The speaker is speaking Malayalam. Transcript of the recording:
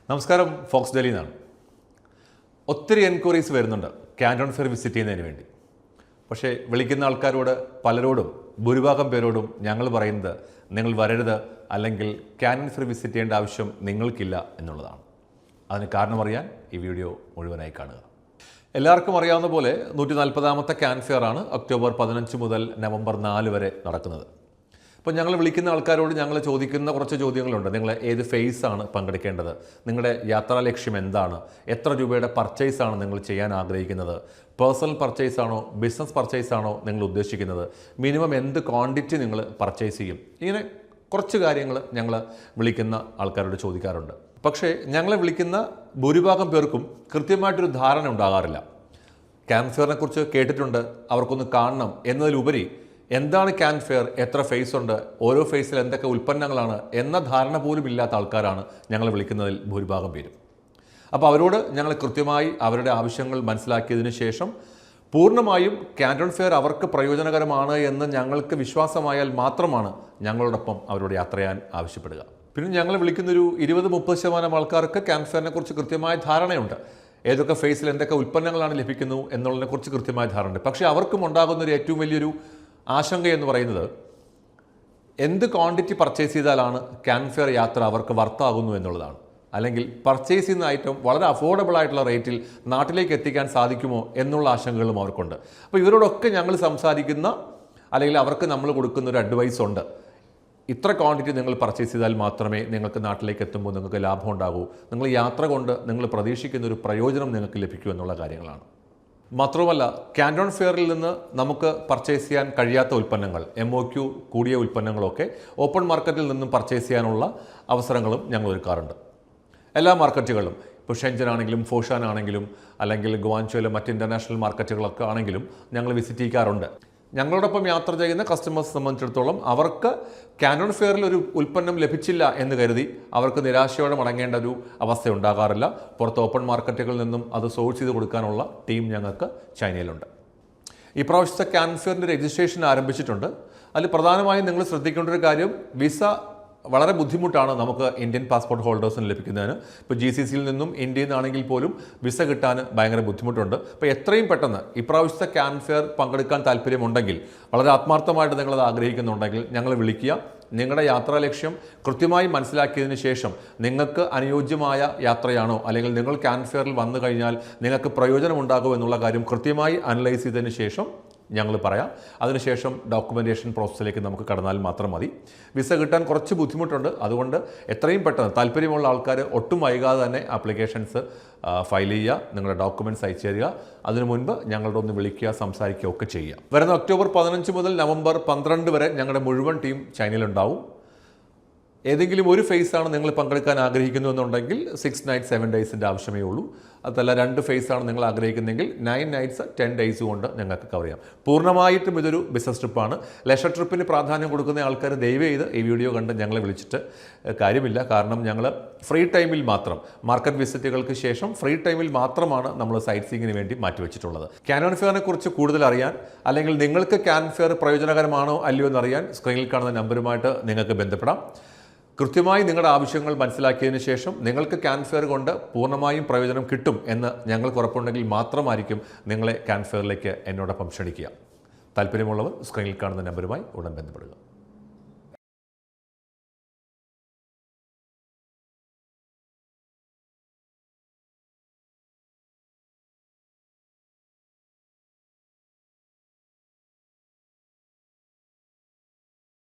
നമസ്കാരം, ഫോക്സ് ഡെയിലിയിൽ നിന്നാണ്. ഒത്തിരി എൻക്വയറീസ് വരുന്നുണ്ട് ക്യാൻറ്റോൺ ഫെയർ വിസിറ്റ് ചെയ്യുന്നതിന് വേണ്ടി. പക്ഷേ വിളിക്കുന്ന ആൾക്കാരോട് പലരോടും ഭൂരിഭാഗം പേരോടും ഞങ്ങൾ പറയുന്നത് നിങ്ങൾ വരരുത്, അല്ലെങ്കിൽ ക്യാൻറ്റോൺ ഫെയർ വിസിറ്റ് ചെയ്യേണ്ട ആവശ്യം നിങ്ങൾക്കില്ല എന്നുള്ളതാണ്. അതിന് കാരണം അറിയാൻ ഈ വീഡിയോ മുഴുവനായി കാണുക. എല്ലാവർക്കും അറിയാവുന്ന പോലെ 140ാമത്തെ ക്യാൻ ഫെയർ ആണ് ഒക്ടോബർ 15 മുതൽ നവംബർ 4 വരെ നടക്കുന്നത്. അപ്പോൾ ഞങ്ങൾ വിളിക്കുന്ന ആൾക്കാരോട് ഞങ്ങൾ ചോദിക്കുന്ന കുറച്ച് ചോദ്യങ്ങളുണ്ട്. നിങ്ങൾ ഏത് ഫേസാണ് പങ്കെടുക്കേണ്ടത്, നിങ്ങളുടെ യാത്രാ ലക്ഷ്യം എന്താണ്, എത്ര രൂപയുടെ പർച്ചേസാണ് നിങ്ങൾ ചെയ്യാൻ ആഗ്രഹിക്കുന്നത്, പേഴ്സണൽ പർച്ചേസാണോ ബിസിനസ് പർച്ചേസാണോ നിങ്ങൾ ഉദ്ദേശിക്കുന്നത്, മിനിമം എന്ത് ക്വാണ്ടിറ്റി നിങ്ങൾ പർച്ചേസ് ചെയ്യും, ഇങ്ങനെ കുറച്ച് കാര്യങ്ങൾ ഞങ്ങൾ വിളിക്കുന്ന ആൾക്കാരോട് ചോദിക്കാറുണ്ട്. പക്ഷേ ഞങ്ങളെ വിളിക്കുന്ന ഭൂരിഭാഗം പേർക്കും കൃത്യമായിട്ടൊരു ധാരണ ഉണ്ടാകാറില്ല. ക്യാൻ ഫെയറിനെ കുറിച്ച് കേട്ടിട്ടുണ്ട്, അവർക്കൊന്ന് കാണണം എന്നതിലുപരി എന്താണ് ക്യാൻ ഫെയർ, എത്ര ഫേസ് ഉണ്ട്, ഓരോ ഫേസിൽ എന്തൊക്കെ ഉൽപ്പന്നങ്ങളാണ് എന്ന ധാരണ പോലും ഇല്ലാത്ത ആൾക്കാരാണ് ഞങ്ങൾ വിളിക്കുന്നതിൽ ഭൂരിഭാഗം പേരും. അപ്പോൾ അവരോട് ഞങ്ങൾ കൃത്യമായി അവരുടെ ആവശ്യങ്ങൾ മനസ്സിലാക്കിയതിന് ശേഷം പൂർണ്ണമായും ക്യാൻറ്റോൺ ഫെയർ അവർക്ക് പ്രയോജനകരമാണ് എന്ന് ഞങ്ങൾക്ക് വിശ്വാസമായാൽ മാത്രമാണ് ഞങ്ങളോടൊപ്പം അവരോട് യാത്ര ചെയ്യാൻ ആവശ്യപ്പെടുക. പിന്നെ ഞങ്ങൾ വിളിക്കുന്നൊരു 20-30% ആൾക്കാർക്ക് ക്യാൻ ഫെയറിനെ കുറിച്ച് കൃത്യമായ ധാരണയുണ്ട്. ഏതൊക്കെ ഫേസിൽ എന്തൊക്കെ ഉൽപ്പന്നങ്ങളാണ് ലഭിക്കുന്നു എന്നുള്ളതിനെക്കുറിച്ച് കൃത്യമായ ധാരണയുണ്ട്. പക്ഷേ അവർക്കും ഉണ്ടാകുന്നൊരു ഏറ്റവും വലിയൊരു ആശങ്ക എന്ന് പറയുന്നത് എന്ത് ക്വാണ്ടിറ്റി പർച്ചേസ് ചെയ്താലാണ് ക്യാൻ ഫെയർ യാത്ര അവർക്ക് വർത്താകുന്നു എന്നുള്ളതാണ്. അല്ലെങ്കിൽ പർച്ചേസ് ചെയ്യുന്ന ഐറ്റം വളരെ അഫോർഡബിൾ ആയിട്ടുള്ള റേറ്റിൽ നാട്ടിലേക്ക് എത്തിക്കാൻ സാധിക്കുമോ എന്നുള്ള ആശങ്കകളും അവർക്കുണ്ട്. അപ്പോൾ ഇവരോടൊക്കെ ഞങ്ങൾ സംസാരിക്കുന്ന അല്ലെങ്കിൽ അവർക്ക് നമ്മൾ കൊടുക്കുന്ന ഒരു അഡ്വൈസ് ഉണ്ട്. ഇത്ര ക്വാണ്ടിറ്റി നിങ്ങൾ പർച്ചേസ് ചെയ്താൽ മാത്രമേ നിങ്ങൾക്ക് നാട്ടിലേക്ക് എത്തുമ്പോൾ നിങ്ങൾക്ക് ലാഭം ഉണ്ടാകൂ, നിങ്ങൾ യാത്ര കൊണ്ട് നിങ്ങൾ പ്രതീക്ഷിക്കുന്ന ഒരു പ്രയോജനം നിങ്ങൾക്ക് ലഭിക്കൂ എന്നുള്ള കാര്യങ്ങളാണ്. മാത്രവുമല്ല, ക്യാൻറ്റോൺ ഫെയറിൽ നിന്ന് നമുക്ക് പർച്ചേസ് ചെയ്യാൻ കഴിയാത്ത ഉൽപ്പന്നങ്ങൾ, MOQ കൂടിയ ഉൽപ്പന്നങ്ങളൊക്കെ ഓപ്പൺ മാർക്കറ്റിൽ നിന്നും പർച്ചേസ് ചെയ്യാനുള്ള അവസരങ്ങളും ഞങ്ങൾ ഒരുക്കാറുണ്ട്. എല്ലാ മാർക്കറ്റുകളും, ഇപ്പോൾ ഷെൻജൻ ആണെങ്കിലും ഫോഷാൻ ആണെങ്കിലും അല്ലെങ്കിൽ ഗുവാൻചോയിലെ മറ്റ് ഇൻ്റർനാഷണൽ മാർക്കറ്റുകളൊക്കെ ആണെങ്കിലും ഞങ്ങൾ വിസിറ്റ് ചെയ്യാറുണ്ട്. ഞങ്ങളോടൊപ്പം യാത്ര ചെയ്യുന്ന കസ്റ്റമേഴ്സ് സംബന്ധിച്ചിടത്തോളം അവർക്ക് ക്യാൻറ്റോൺ ഫെയറിൽ ഒരു ഉൽപ്പന്നം ലഭിച്ചില്ല എന്ന് കരുതി അവർക്ക് നിരാശയോടെ മടങ്ങേണ്ട ഒരു അവസ്ഥ ഉണ്ടാകാറില്ല. പുറത്ത് ഓപ്പൺ മാർക്കറ്റുകളിൽ നിന്നും അത് സോഴ്സ് ചെയ്ത് കൊടുക്കാനുള്ള ടീം ഞങ്ങൾക്ക് ചൈനയിലുണ്ട്. ഈ പ്രാവശ്യത്തെ ക്യാൻ ഫെയറിൻ്റെ രജിസ്ട്രേഷൻ ആരംഭിച്ചിട്ടുണ്ട്. അതിൽ പ്രധാനമായും നിങ്ങൾ ശ്രദ്ധിക്കേണ്ട ഒരു കാര്യം, വിസ വളരെ ബുദ്ധിമുട്ടാണ് നമുക്ക് ഇന്ത്യൻ പാസ്പോർട്ട് ഹോൾഡേഴ്സിന് ലഭിക്കുന്നതിന്. ഇപ്പോൾ GCCയിൽ നിന്നും ഇന്ത്യയിൽ നിന്നാണെങ്കിൽ പോലും വിസ കിട്ടാൻ ഭയങ്കര ബുദ്ധിമുട്ടുണ്ട്. അപ്പോൾ എത്രയും പെട്ടെന്ന് ഇപ്രാവശ്യത്തെ ക്യാൻ ഫെയർ പങ്കെടുക്കാൻ താല്പര്യമുണ്ടെങ്കിൽ, വളരെ ആത്മാർത്ഥമായിട്ട് നിങ്ങളത് ആഗ്രഹിക്കുന്നുണ്ടെങ്കിൽ ഞങ്ങൾ വിളിക്കുക. നിങ്ങളുടെ യാത്രാ ലക്ഷ്യം കൃത്യമായി മനസ്സിലാക്കിയതിന് ശേഷം നിങ്ങൾക്ക് അനുയോജ്യമായ യാത്രയാണോ, അല്ലെങ്കിൽ നിങ്ങൾ ക്യാൻ ഫെയറിൽ വന്നു കഴിഞ്ഞാൽ നിങ്ങൾക്ക് പ്രയോജനമുണ്ടാകുമോ എന്നുള്ള കാര്യം കൃത്യമായി അനലൈസ് ചെയ്തതിന് ശേഷം ഞങ്ങൾ പറയാം. അതിനുശേഷം ഡോക്യുമെൻറ്റേഷൻ പ്രോസസ്സിലേക്ക് നമുക്ക് കടന്നാൽ മാത്രം മതി. വിസ കിട്ടാൻ കുറച്ച് ബുദ്ധിമുട്ടുണ്ട്. അതുകൊണ്ട് എത്രയും പെട്ടെന്ന് താല്പര്യമുള്ള ആൾക്കാർ ഒട്ടും വൈകാതെ തന്നെ ആപ്ലിക്കേഷൻസ് ഫയൽ ചെയ്യുക, നിങ്ങളുടെ ഡോക്യുമെൻറ്റ്സ് അയച്ചു തരിക. അതിനു മുൻപ് ഞങ്ങളുടെ ഒന്ന് വിളിക്കുക, സംസാരിക്കുക ഒക്കെ ചെയ്യുക. വരുന്ന ഒക്ടോബർ 15 മുതൽ നവംബർ 12 വരെ ഞങ്ങളുടെ മുഴുവൻ ടീം ചൈനയിലുണ്ടാവും. ഏതെങ്കിലും ഒരു ഫേസാണ് നിങ്ങൾ പങ്കെടുക്കാൻ ആഗ്രഹിക്കുന്നു എന്നുണ്ടെങ്കിൽ 6 nights 7 days ആവശ്യമേ ഉള്ളൂ. അതല്ല 2 ഫേസാണ് നിങ്ങൾ ആഗ്രഹിക്കുന്നതെങ്കിൽ 9 nights 10 days കൊണ്ട് ഞങ്ങൾക്ക് കവർ ചെയ്യാം. പൂർണ്ണമായിട്ടും ഇതൊരു ബിസിനസ് ട്രിപ്പാണ്. ലെഷർ ട്രിപ്പിന് പ്രാധാന്യം കൊടുക്കുന്ന ആൾക്കാർ ദയവ് ചെയ്ത് ഈ വീഡിയോ കണ്ട് ഞങ്ങളെ വിളിച്ചിട്ട് കാര്യമില്ല. കാരണം ഞങ്ങൾ ഫ്രീ ടൈമിൽ മാത്രം, മാർക്കറ്റ് വിസിറ്റുകൾക്ക് ശേഷം ഫ്രീ ടൈമിൽ മാത്രമാണ് നമ്മൾ സൈറ്റ് സീയിങ്ങിന് വേണ്ടി മാറ്റിവെച്ചിട്ടുള്ളത്. ക്യാൻറ്റോൺ ഫെയറിനെ കുറിച്ച് കൂടുതൽ അറിയാൻ, അല്ലെങ്കിൽ നിങ്ങൾക്ക് ക്യാൻ ഫെയർ പ്രയോജനകരമാണോ അല്ലയോ എന്നറിയാൻ സ്ക്രീനിൽ കാണുന്ന നമ്പറുമായിട്ട് നിങ്ങൾക്ക് ബന്ധപ്പെടാം. കൃത്യമായി നിങ്ങളുടെ ആവശ്യങ്ങൾ മനസ്സിലാക്കിയതിന് ശേഷം നിങ്ങൾക്ക് ക്യാൻ ഫെയർ കൊണ്ട് പൂർണ്ണമായും പ്രയോജനം കിട്ടും എന്ന് ഞങ്ങൾക്ക് ഉറപ്പുണ്ടെങ്കിൽ മാത്രമായിരിക്കും നിങ്ങളെ ക്യാൻ ഫെയറിലേക്ക് എന്നോടൊപ്പം ക്ഷണിക്കുക. താല്പര്യമുള്ളവർ സ്ക്രീനിൽ കാണുന്ന നമ്പറുമായി ഉടൻ ബന്ധപ്പെടുക.